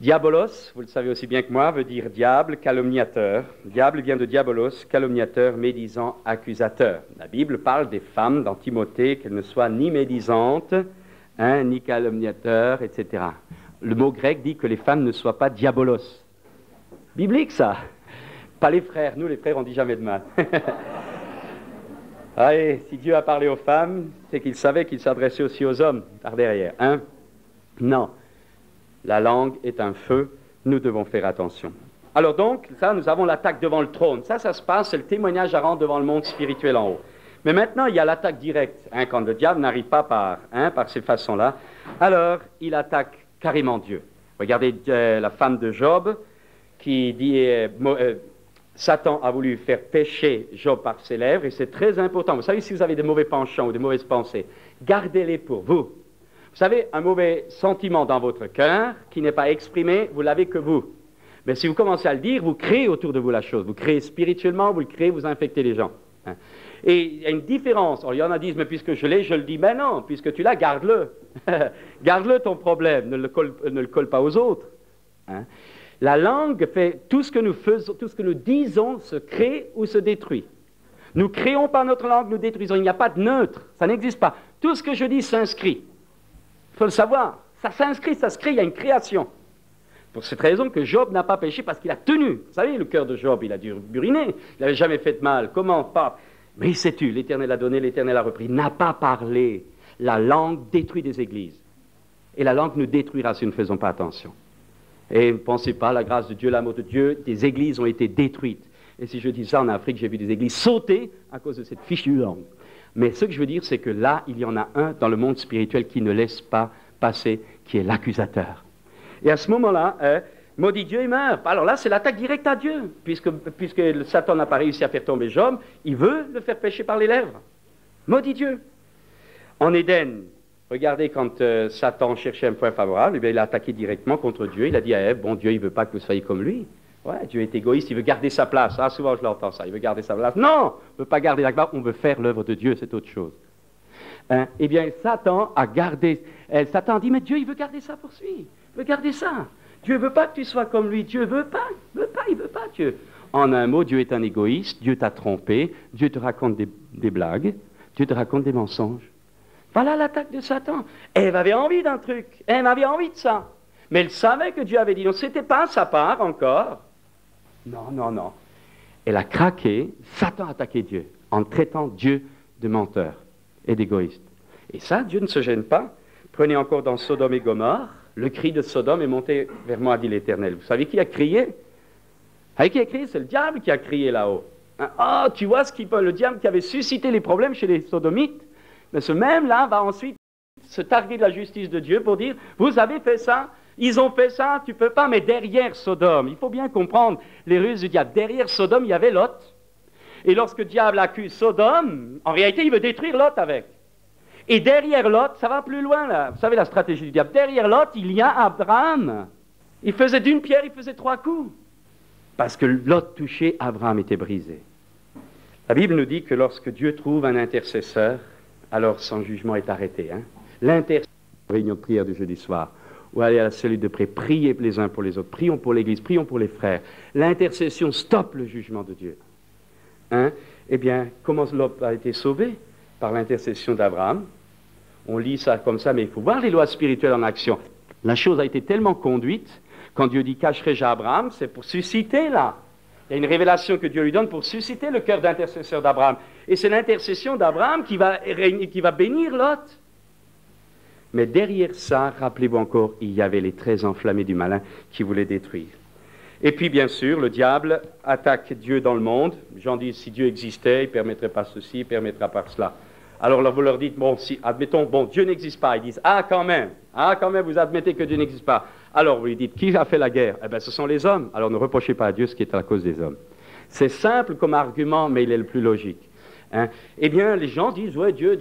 Diabolos, vous le savez aussi bien que moi, veut dire diable, calomniateur. Diable vient de diabolos, calomniateur, médisant, accusateur. La Bible parle des femmes dans Timothée, qu'elles ne soient ni médisantes, hein, ni calomniateurs, etc. Le mot grec dit que les femmes ne soient pas diabolos. Biblique, ça. Pas les frères. Nous, les frères, on ne dit jamais de mal. Allez, si Dieu a parlé aux femmes, c'est qu'il savait qu'il s'adressait aussi aux hommes, par derrière. Hein? Non. La langue est un feu. Nous devons faire attention. Alors donc, ça, nous avons l'attaque devant le trône. Ça se passe, c'est le témoignage à rendre devant le monde spirituel en haut. Mais maintenant, il y a l'attaque directe. Hein, quand le diable n'arrive pas par ces façons-là, alors il attaque carrément Dieu. Regardez la femme de Job qui dit Satan a voulu faire pécher Job par ses lèvres, et c'est très important. Vous savez, si vous avez des mauvais penchants ou des mauvaises pensées, gardez-les pour vous. Vous savez, un mauvais sentiment dans votre cœur qui n'est pas exprimé, vous l'avez que vous. Mais si vous commencez à le dire, vous créez autour de vous la chose. Vous créez spirituellement, vous le créez, vous infectez les gens. Hein. Et il y a une différence. Alors, il y en a qui disent, mais puisque je l'ai, je le dis. Mais non, puisque tu l'as, garde-le. Garde-le ton problème, ne le colle pas aux autres. Hein. La langue fait tout ce que nous faisons, tout ce que nous disons se crée ou se détruit. Nous créons par notre langue, nous détruisons. Il n'y a pas de neutre, ça n'existe pas. Tout ce que je dis s'inscrit. Il faut le savoir. Ça s'inscrit, ça se crée, il y a une création. Pour cette raison que Job n'a pas péché parce qu'il a tenu. Vous savez, le cœur de Job, il a dû buriner. Il n'avait jamais fait de mal. Comment pas? Mais il s'est tu. L'Éternel a donné, l'Éternel a repris. Il n'a pas parlé. La langue détruit des églises. Et la langue nous détruira si nous ne faisons pas attention. Et ne pensez pas, la grâce de Dieu, l'amour de Dieu, des églises ont été détruites. Et si je dis ça, en Afrique, j'ai vu des églises sauter à cause de cette fichue langue. Mais ce que je veux dire, c'est que là, il y en a un dans le monde spirituel qui ne laisse pas passer, qui est l'accusateur. Et à ce moment-là, maudit Dieu, il meurt. Alors là, c'est l'attaque directe à Dieu. Puisque Satan n'a pas réussi à faire tomber Job, il veut le faire pécher par les lèvres. Maudit Dieu. En Éden, regardez, quand Satan cherchait un point favorable, eh bien, il a attaqué directement contre Dieu. Il a dit, bon, Dieu, il ne veut pas que vous soyez comme lui. Ouais, Dieu est égoïste, il veut garder sa place. Ah, souvent, je l'entends ça. Il veut garder sa place. Non, on ne veut pas garder la place, on veut faire l'œuvre de Dieu, c'est autre chose. Hein? Eh bien, Satan a gardé... Satan dit, mais Dieu, il veut garder ça pour lui. Il veut garder ça. Dieu ne veut pas que tu sois comme lui. Dieu ne veut pas. Il veut pas, Dieu. En un mot, Dieu est un égoïste. Dieu t'a trompé. Dieu te raconte des blagues. Dieu te raconte des mensonges. Voilà l'attaque de Satan. Ève avait envie d'un truc. Elle avait envie de ça. Mais elle savait que Dieu avait dit non. Ce n'était pas sa part encore. Non. Elle a craqué. Satan a attaqué Dieu en traitant Dieu de menteur et d'égoïste. Et ça, Dieu ne se gêne pas. Prenez encore dans Sodome et Gomorrhe. Le cri de Sodome est monté vers moi, dit l'Éternel. Vous savez qui a crié? Qui a crié? C'est le diable qui a crié là-haut. Hein? Tu vois le diable qui avait suscité les problèmes chez les Sodomites. Mais ce même-là va ensuite se targuer de la justice de Dieu pour dire, vous avez fait ça, ils ont fait ça, tu ne peux pas, mais derrière Sodome, il faut bien comprendre les ruses du diable. Derrière Sodome, il y avait Lot. Et lorsque le diable accuse Sodome, en réalité, il veut détruire Lot avec. Et derrière Lot, ça va plus loin là. Vous savez la stratégie du diable. Derrière Lot, il y a Abraham. Il faisait d'une pierre, il faisait 3 coups. Parce que Lot touché, Abraham était brisé. La Bible nous dit que lorsque Dieu trouve un intercesseur, alors son jugement est arrêté. Hein? L'intercession, réunion de prière du jeudi soir, ou aller à la cellule de prière, priez les uns pour les autres, prions pour l'Église, prions pour les frères. L'intercession stoppe le jugement de Dieu. Hein? Eh bien, comment Lot a été sauvé? Par l'intercession d'Abraham. On lit ça comme ça, mais il faut voir les lois spirituelles en action. La chose a été tellement conduite, quand Dieu dit « cacherai-je à Abraham », c'est pour susciter là. Il y a une révélation que Dieu lui donne pour susciter le cœur d'intercesseur d'Abraham. Et c'est l'intercession d'Abraham qui va bénir Lot. Mais derrière ça, rappelez-vous encore, il y avait les traits enflammés du malin qui voulaient détruire. Et puis, bien sûr, le diable attaque Dieu dans le monde. Les gens disent, si Dieu existait, il ne permettrait pas ceci, il ne permettrait pas cela. Alors là, vous leur dites, bon, si, admettons, bon, Dieu n'existe pas. Ils disent, quand même, vous admettez que Dieu n'existe pas. Alors vous lui dites, qui a fait la guerre? Eh bien, ce sont les hommes. Alors ne reprochez pas à Dieu ce qui est à la cause des hommes. C'est simple comme argument, mais il est le plus logique. Hein? Eh bien, les gens disent, ouais, Dieu,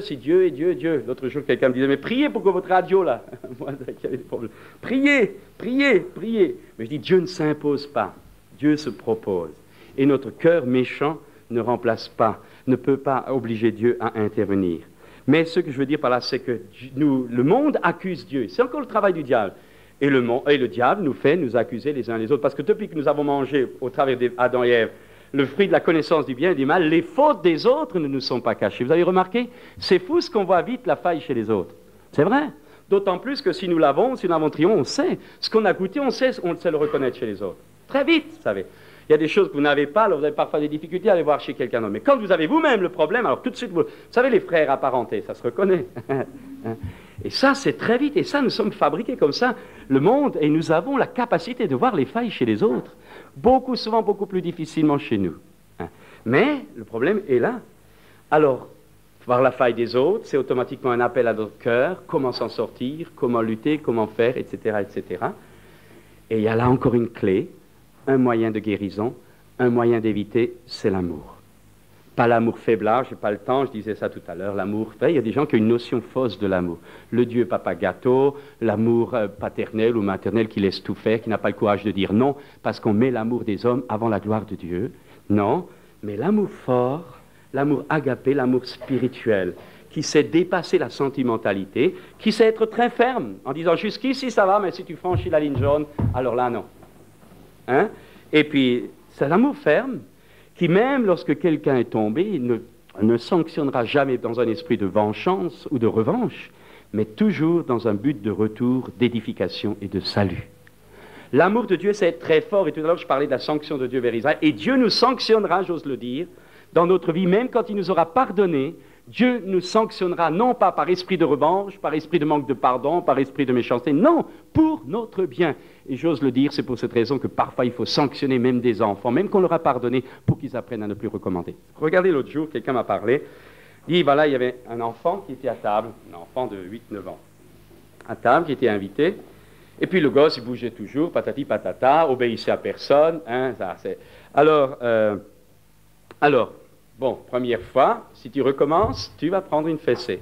si Dieu est Dieu. L'autre jour, quelqu'un me disait, mais priez pour que votre radio, là, moi, il y avait des problèmes. Priez. Mais je dis, Dieu ne s'impose pas. Dieu se propose. Et notre cœur méchant ne remplace pas, ne peut pas obliger Dieu à intervenir. Mais ce que je veux dire par là, c'est que le monde accuse Dieu. C'est encore le travail du diable. Et le diable nous fait nous accuser les uns les autres. Parce que depuis que nous avons mangé, au travers d'Adam et Ève, le fruit de la connaissance du bien et du mal, les fautes des autres ne nous sont pas cachées. Vous avez remarqué? C'est fou ce qu'on voit vite la faille chez les autres. C'est vrai. D'autant plus que si nous l'avons triomphé, on sait. Ce qu'on a goûté, on sait le reconnaître chez les autres. Très vite, vous savez. Il y a des choses que vous n'avez pas, alors vous avez parfois des difficultés à aller voir chez quelqu'un d'autre. Mais quand vous avez vous-même le problème, alors tout de suite, vous savez, les frères apparentés, ça se reconnaît. Et ça, c'est très vite, et ça, nous sommes fabriqués comme ça, le monde, et nous avons la capacité de voir les failles chez les autres, souvent beaucoup plus difficilement chez nous. Hein. Mais le problème est là. Alors, voir la faille des autres, c'est automatiquement un appel à notre cœur, comment s'en sortir, comment lutter, comment faire, etc., etc. Et il y a là encore une clé, un moyen de guérison, un moyen d'éviter, c'est l'amour. Pas l'amour faiblard, je n'ai pas le temps, je disais ça tout à l'heure, l'amour. Il y a des gens qui ont une notion fausse de l'amour. Le Dieu papa gâteau, l'amour paternel ou maternel qui laisse tout faire, qui n'a pas le courage de dire non, parce qu'on met l'amour des hommes avant la gloire de Dieu. Non, mais l'amour fort, l'amour agapé, l'amour spirituel, qui sait dépasser la sentimentalité, qui sait être très ferme, en disant jusqu'ici ça va, mais si tu franchis la ligne jaune, alors là non. Hein? Et puis, c'est l'amour ferme, qui même lorsque quelqu'un est tombé, ne sanctionnera jamais dans un esprit de vengeance ou de revanche, mais toujours dans un but de retour, d'édification et de salut. L'amour de Dieu, c'est être très fort, et tout à l'heure je parlais de la sanction de Dieu vers Israël, et Dieu nous sanctionnera, j'ose le dire, dans notre vie, même quand il nous aura pardonné, Dieu nous sanctionnera non pas par esprit de revanche, par esprit de manque de pardon, par esprit de méchanceté, non, pour notre bien. Et j'ose le dire, c'est pour cette raison que parfois il faut sanctionner même des enfants, même qu'on leur a pardonné, pour qu'ils apprennent à ne plus recommander. Regardez l'autre jour, quelqu'un m'a parlé, il dit, voilà, il y avait un enfant qui était à table, un enfant de 8-9 ans, à table, qui était invité, et puis le gosse, il bougeait toujours, patati patata, obéissait à personne, hein, ça, c'est... Alors, bon, première fois, si tu recommences, tu vas prendre une fessée.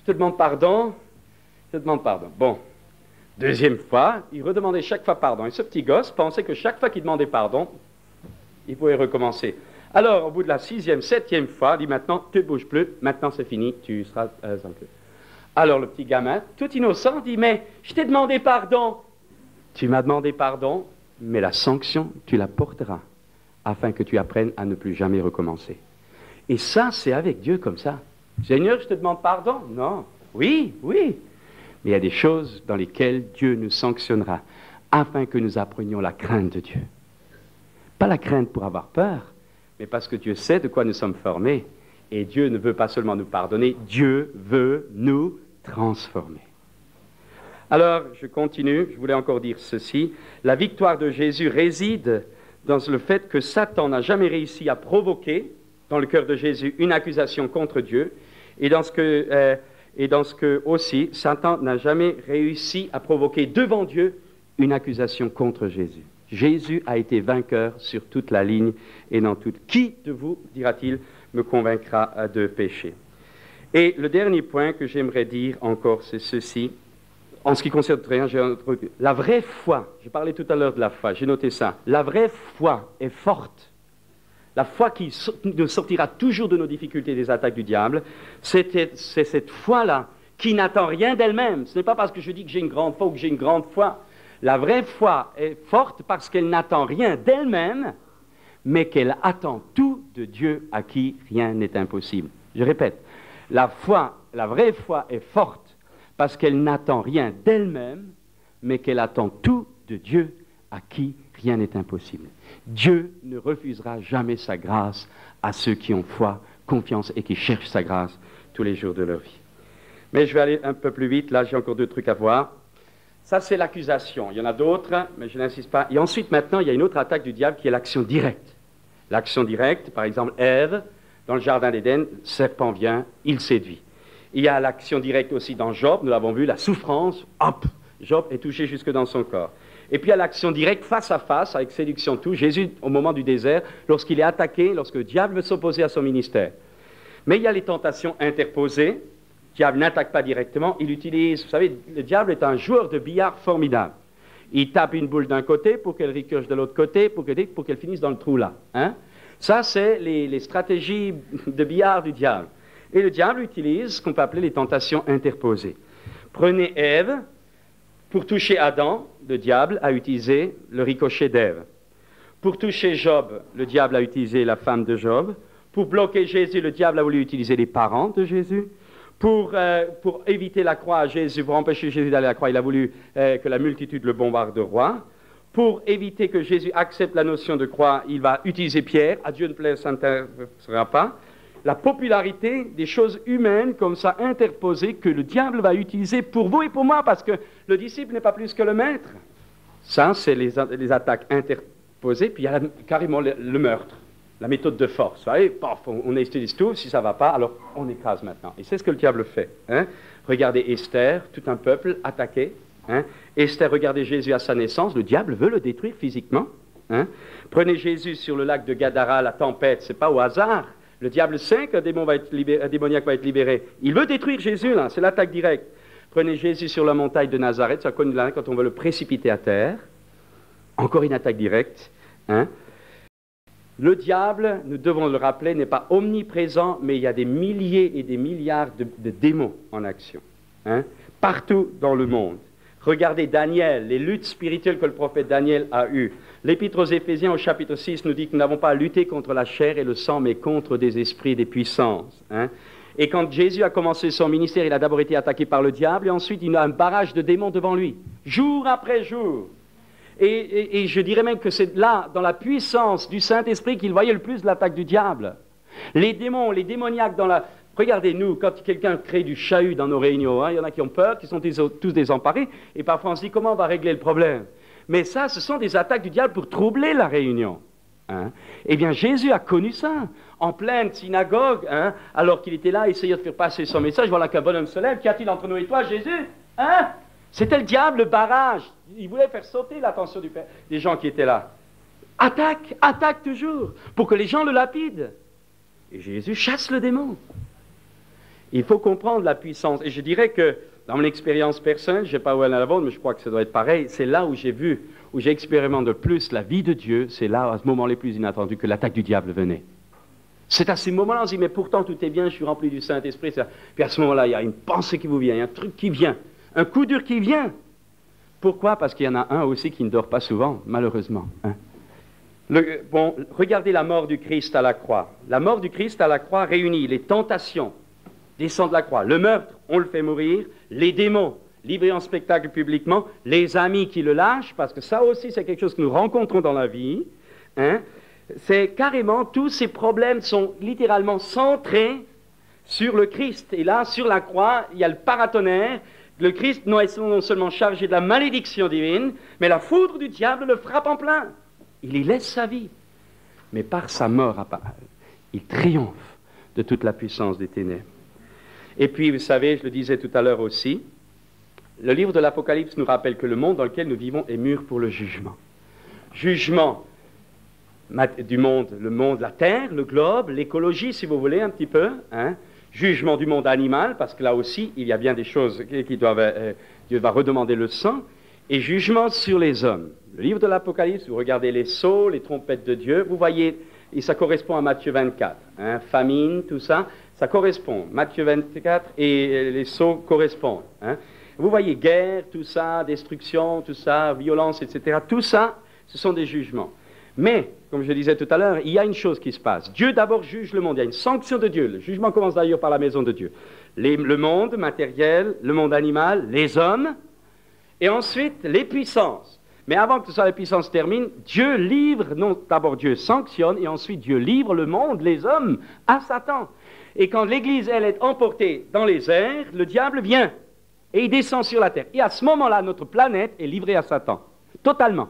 Je te demande pardon, je te demande pardon. Bon, deuxième fois, il redemandait chaque fois pardon. Et ce petit gosse pensait que chaque fois qu'il demandait pardon, il pouvait recommencer. Alors, au bout de la 6e, 7e fois, il dit maintenant, tu ne bouges plus, maintenant c'est fini, tu seras sans queue. Alors le petit gamin, tout innocent, dit, mais je t'ai demandé pardon. Tu m'as demandé pardon, mais la sanction, tu la porteras, afin que tu apprennes à ne plus jamais recommencer. Et ça, c'est avec Dieu comme ça. Seigneur, je te demande pardon. Non. Oui, oui. Mais il y a des choses dans lesquelles Dieu nous sanctionnera, afin que nous apprenions la crainte de Dieu. Pas la crainte pour avoir peur, mais parce que Dieu sait de quoi nous sommes formés. Et Dieu ne veut pas seulement nous pardonner, Dieu veut nous transformer. Alors, je continue, je voulais encore dire ceci. La victoire de Jésus réside dans le fait que Satan n'a jamais réussi à provoquer dans le cœur de Jésus une accusation contre Dieu, et dans ce que aussi Satan n'a jamais réussi à provoquer devant Dieu une accusation contre Jésus. Jésus a été vainqueur sur toute la ligne et dans toute. Qui de vous, dira-t-il, me convaincra de péché? Et le dernier point que j'aimerais dire encore, c'est ceci. En ce qui concerne la vraie foi, j'ai parlé tout à l'heure de la foi, j'ai noté ça, la vraie foi est forte. La foi qui nous sortira toujours de nos difficultés et des attaques du diable, c'est cette foi-là qui n'attend rien d'elle-même. Ce n'est pas parce que je dis que j'ai une grande foi ou que j'ai une grande foi. La vraie foi est forte parce qu'elle n'attend rien d'elle-même, mais qu'elle attend tout de Dieu à qui rien n'est impossible. Je répète, la vraie foi est forte parce qu'elle n'attend rien d'elle-même, mais qu'elle attend tout de Dieu à qui rien n'est impossible. Dieu ne refusera jamais sa grâce à ceux qui ont foi, confiance et qui cherchent sa grâce tous les jours de leur vie. Mais je vais aller un peu plus vite, là j'ai encore 2 trucs à voir. Ça c'est l'accusation, il y en a d'autres, mais je n'insiste pas. Et ensuite maintenant il y a une autre attaque du diable qui est l'action directe. L'action directe, par exemple Ève, dans le jardin d'Éden, le serpent vient, il séduit. Il y a l'action directe aussi dans Job, nous l'avons vu, la souffrance, hop, Job est touché jusque dans son corps. Et puis il y a l'action directe face à face, avec séduction tout, Jésus au moment du désert, lorsqu'il est attaqué, lorsque le diable veut s'opposer à son ministère. Mais il y a les tentations interposées, le diable n'attaque pas directement, il utilise, vous savez, le diable est un joueur de billard formidable. Il tape une boule d'un côté pour qu'elle ricoche de l'autre côté, pour qu'elle finisse dans le trou là. Hein? Ça, c'est les stratégies de billard du diable. Et le diable utilise ce qu'on peut appeler les tentations interposées. Prenez Ève, pour toucher Adam, le diable a utilisé le ricochet d'Ève. Pour toucher Job, le diable a utilisé la femme de Job. Pour bloquer Jésus, le diable a voulu utiliser les parents de Jésus. Pour éviter la croix à Jésus, pour empêcher Jésus d'aller à la croix, il a voulu que la multitude le bombarde de roi. Pour éviter que Jésus accepte la notion de croix, il va utiliser Pierre. À Dieu ne plaît, ça ne sera pas. la popularité des choses humaines comme ça interposées que le diable va utiliser pour vous et pour moi, parce que le disciple n'est pas plus que le maître. Ça, c'est les attaques interposées, puis il y a carrément le meurtre, la méthode de force. Vous savez, paf, on utilise tout, si ça ne va pas, alors on écrase maintenant. Et c'est ce que le diable fait. Hein? Regardez Esther, tout un peuple attaqué. Hein? Esther, regardez Jésus à sa naissance, le diable veut le détruire physiquement. Hein? Prenez Jésus sur le lac de Gadara, la tempête, c'est pas au hasard. Le diable sait qu'un démoniaque va être libéré. Il veut détruire Jésus, là, c'est l'attaque directe. Prenez Jésus sur la montagne de Nazareth, ça connu là, quand on veut le précipiter à terre. Encore une attaque directe. Hein? Le diable, nous devons le rappeler, n'est pas omniprésent, mais il y a des milliers et des milliards de démons en action. Hein? Partout dans le monde. Regardez Daniel, les luttes spirituelles que le prophète Daniel a eues. L'Épître aux Éphésiens au chapitre 6 nous dit que nous n'avons pas à lutter contre la chair et le sang, mais contre des esprits, des puissances. Hein? Et quand Jésus a commencé son ministère, il a d'abord été attaqué par le diable, et ensuite il a un barrage de démons devant lui, jour après jour. Et je dirais même que c'est là, dans la puissance du Saint-Esprit, qu'il voyait le plus l'attaque du diable. Les démons, les démoniaques dans la... Regardez-nous, quand quelqu'un crée du chahut dans nos réunions, hein, il y en a qui ont peur, qui sont tous désemparés, et parfois on se dit comment on va régler le problème. Mais ça, ce sont des attaques du diable pour troubler la réunion. Hein. Eh bien, Jésus a connu ça, en pleine synagogue, hein, alors qu'il était là, essayant de faire passer son message. Voilà qu'un bonhomme se lève. Qu'y a-t-il entre nous et toi, Jésus? Hein? C'était le diable, le barrage. Il voulait faire sauter l'attention des gens qui étaient là. Attaque toujours, pour que les gens le lapident. Et Jésus chasse le démon. Il faut comprendre la puissance. Et je dirais que, dans mon expérience personnelle, je ne sais pas où elle est la vôtre, mais je crois que ça doit être pareil, c'est là où j'ai vu, où j'ai expérimenté le plus la vie de Dieu, c'est là, à ce moment les plus inattendus, que l'attaque du diable venait. C'est à ces moments-là, on se dit, mais pourtant tout est bien, je suis rempli du Saint-Esprit. Puis à ce moment-là, il y a une pensée qui vous vient, il y a un truc qui vient, un coup dur qui vient. Pourquoi? Parce qu'il y en a un aussi qui ne dort pas souvent, malheureusement. Hein. Regardez la mort du Christ à la croix. La mort du Christ à la croix réunit les tentations, descend de la croix. Le meurtre, on le fait mourir. Les démons, livrés en spectacle publiquement. Les amis qui le lâchent, parce que ça aussi, c'est quelque chose que nous rencontrons dans la vie. Hein? C'est carrément, tous ces problèmes sont littéralement centrés sur le Christ. Et là, sur la croix, il y a le paratonnerre. Le Christ non seulement chargé de la malédiction divine, mais la foudre du diable le frappe en plein. Il y laisse sa vie. Mais par sa mort, il triomphe de toute la puissance des ténèbres. Et puis, vous savez, je le disais tout à l'heure aussi, le livre de l'Apocalypse nous rappelle que le monde dans lequel nous vivons est mûr pour le jugement. Jugement du monde, le monde, la terre, le globe, l'écologie, si vous voulez, un petit peu. Hein. Jugement du monde animal, parce que là aussi, il y a bien des choses qui doivent... Dieu va redemander le sang. Et jugement sur les hommes. Le livre de l'Apocalypse, vous regardez les sceaux, les trompettes de Dieu, vous voyez, et ça correspond à Matthieu 24. Hein, famine, tout ça. Ça correspond. Matthieu 24 et les sceaux correspondent. Hein. Vous voyez guerre, tout ça, destruction, tout ça, violence, etc. Tout ça, ce sont des jugements. Mais, comme je disais tout à l'heure, il y a une chose qui se passe. Dieu d'abord juge le monde. Il y a une sanction de Dieu. Le jugement commence d'ailleurs par la maison de Dieu. Le monde matériel, le monde animal, les hommes, et ensuite les puissances. Mais avant que ça, les puissances terminent, Dieu livre, non, d'abord Dieu sanctionne, et ensuite Dieu livre le monde, les hommes, à Satan. Et quand l'Église, elle, est emportée dans les airs, le diable vient et il descend sur la terre. Et à ce moment-là, notre planète est livrée à Satan, totalement.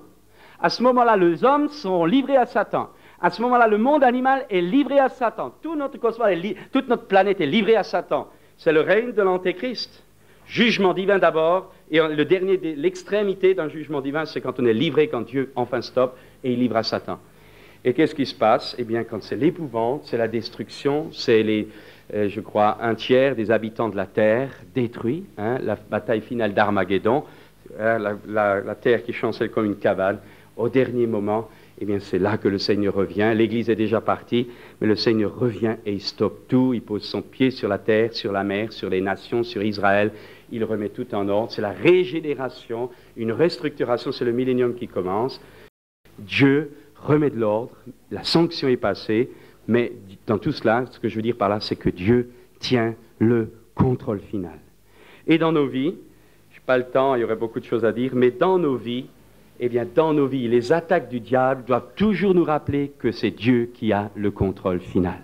À ce moment-là, les hommes sont livrés à Satan. À ce moment-là, le monde animal est livré à Satan. Tout notre cosmos, toute notre planète est livrée à Satan. C'est le règne de l'Antéchrist. Jugement divin d'abord, et le dernier, l'extrémité d'un jugement divin, c'est quand on est livré, quand Dieu enfin stoppe, et il livre à Satan. Et qu'est-ce qui se passe? Eh bien, quand c'est l'épouvante, c'est la destruction, c'est je crois, un tiers des habitants de la terre détruits, hein, la bataille finale d'Armageddon, la terre qui chancelle comme une cabane. Au dernier moment, eh bien, c'est là que le Seigneur revient. L'Église est déjà partie, mais le Seigneur revient et il stoppe tout. Il pose son pied sur la terre, sur la mer, sur les nations, sur Israël. Il remet tout en ordre. C'est la régénération, une restructuration. C'est le millénium qui commence. Dieu remet de l'ordre. La sanction est passée. Mais dans tout cela, ce que je veux dire par là, c'est que Dieu tient le contrôle final. Et dans nos vies, je n'ai pas le temps, il y aurait beaucoup de choses à dire, mais dans nos vies, eh bien, dans nos vies, les attaques du diable doivent toujours nous rappeler que c'est Dieu qui a le contrôle final.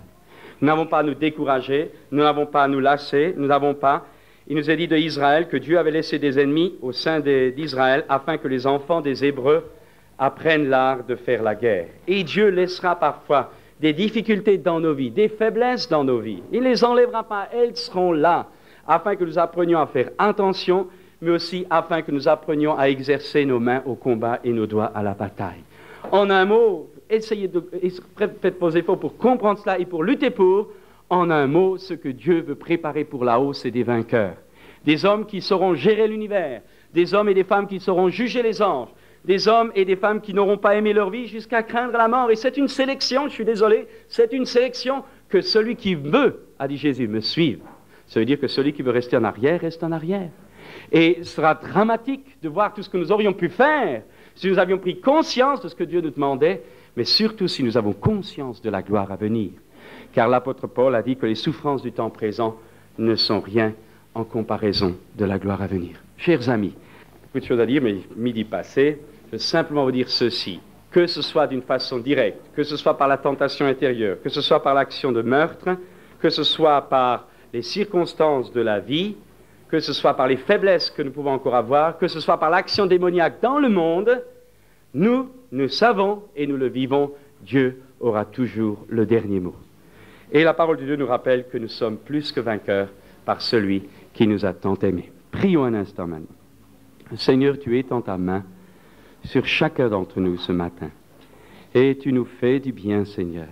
Nous n'avons pas à nous décourager, nous n'avons pas à nous lasser, nous n'avons pas. Il nous est dit d'Israël que Dieu avait laissé des ennemis au sein d'Israël afin que les enfants des Hébreux apprennent l'art de faire la guerre. Et Dieu laissera parfois des difficultés dans nos vies, des faiblesses dans nos vies. Il ne les enlèvera pas, elles seront là, afin que nous apprenions à faire attention, mais aussi afin que nous apprenions à exercer nos mains au combat et nos doigts à la bataille. En un mot, faites vos efforts pour comprendre cela et pour lutter pour, en un mot, ce que Dieu veut préparer pour la hausse et des vainqueurs. Des hommes qui sauront gérer l'univers, des hommes et des femmes qui sauront juger les anges, des hommes et des femmes qui n'auront pas aimé leur vie jusqu'à craindre la mort. Et c'est une sélection, je suis désolé, c'est une sélection que celui qui veut, a dit Jésus, me suive. Ça veut dire que celui qui veut rester en arrière, reste en arrière. Et ce sera dramatique de voir tout ce que nous aurions pu faire si nous avions pris conscience de ce que Dieu nous demandait, mais surtout si nous avons conscience de la gloire à venir. Car l'apôtre Paul a dit que les souffrances du temps présent ne sont rien en comparaison de la gloire à venir. Chers amis, beaucoup de choses à dire, mais midi passé, je veux simplement vous dire ceci, que ce soit d'une façon directe, que ce soit par la tentation intérieure, que ce soit par l'action de meurtre, que ce soit par les circonstances de la vie, que ce soit par les faiblesses que nous pouvons encore avoir, que ce soit par l'action démoniaque dans le monde, nous savons et nous le vivons, Dieu aura toujours le dernier mot. Et la parole de Dieu nous rappelle que nous sommes plus que vainqueurs par celui qui nous a tant aimés. Prions un instant maintenant. Seigneur, tu étends ta main sur chacun d'entre nous ce matin. Et tu nous fais du bien, Seigneur.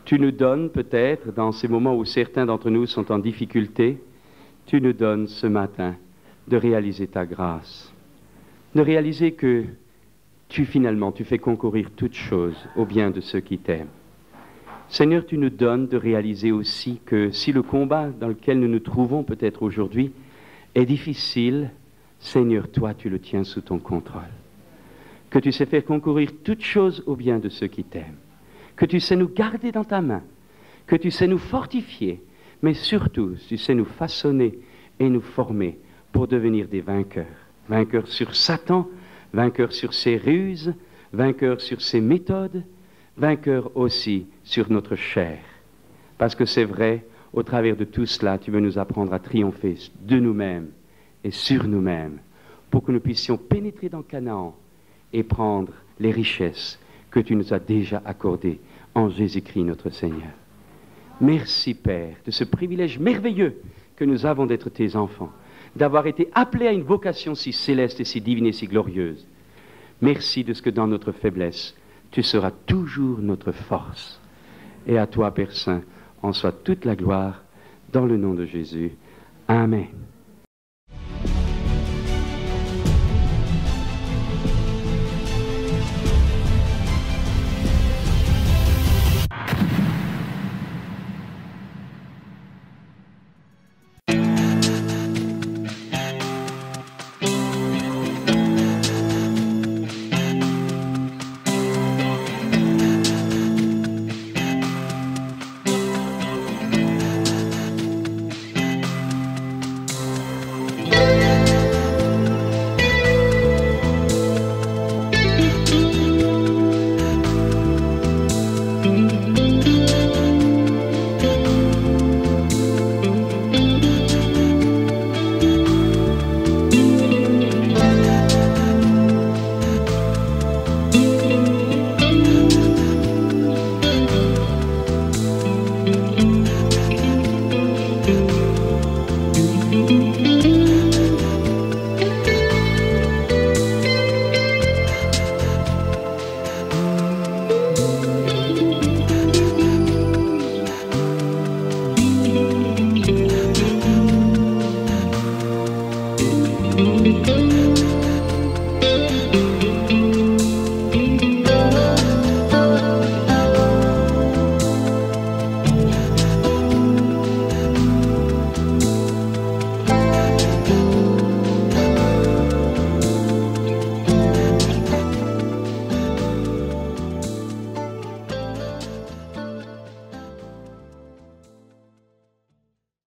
Tu nous donnes peut-être, dans ces moments où certains d'entre nous sont en difficulté, tu nous donnes ce matin de réaliser ta grâce, de réaliser que tu fais concourir toutes choses au bien de ceux qui t'aiment. Seigneur, tu nous donnes de réaliser aussi que si le combat dans lequel nous nous trouvons peut-être aujourd'hui est difficile, Seigneur, toi, tu le tiens sous ton contrôle. Que tu sais faire concourir toutes choses au bien de ceux qui t'aiment. Que tu sais nous garder dans ta main. Que tu sais nous fortifier. Mais surtout, tu sais nous façonner et nous former pour devenir des vainqueurs. Vainqueurs sur Satan, vainqueurs sur ses ruses, vainqueurs sur ses méthodes, vainqueurs aussi sur notre chair. Parce que c'est vrai, au travers de tout cela, tu veux nous apprendre à triompher de nous-mêmes et sur nous-mêmes, pour que nous puissions pénétrer dans Canaan et prendre les richesses que tu nous as déjà accordées en Jésus-Christ notre Seigneur. Merci Père de ce privilège merveilleux que nous avons d'être tes enfants, d'avoir été appelés à une vocation si céleste et si divine et si glorieuse. Merci de ce que dans notre faiblesse, tu seras toujours notre force. Et à toi, Père Saint, en soit toute la gloire, dans le nom de Jésus. Amen.